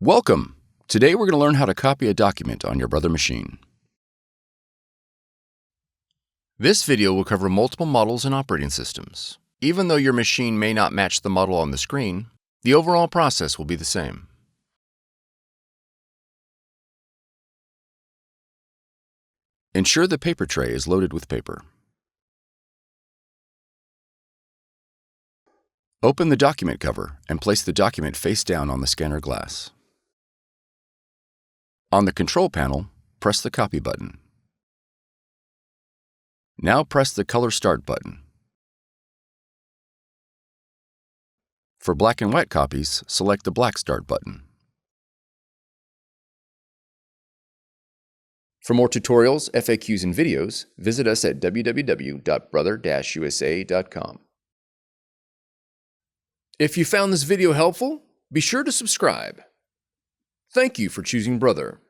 Welcome! Today we're going to learn how to copy a document on your Brother machine. This video will cover multiple models and operating systems. Even though your machine may not match the model on the screen, the overall process will be the same. Ensure the paper tray is loaded with paper. Open the document cover and place the document face down on the scanner glass. On the control panel, press the Copy button. Now press the Color Start button. For black and white copies, select the Black Start button. For more tutorials, FAQs, and videos, visit us at www.brother-usa.com. If you found this video helpful, be sure to subscribe. Thank you for choosing Brother.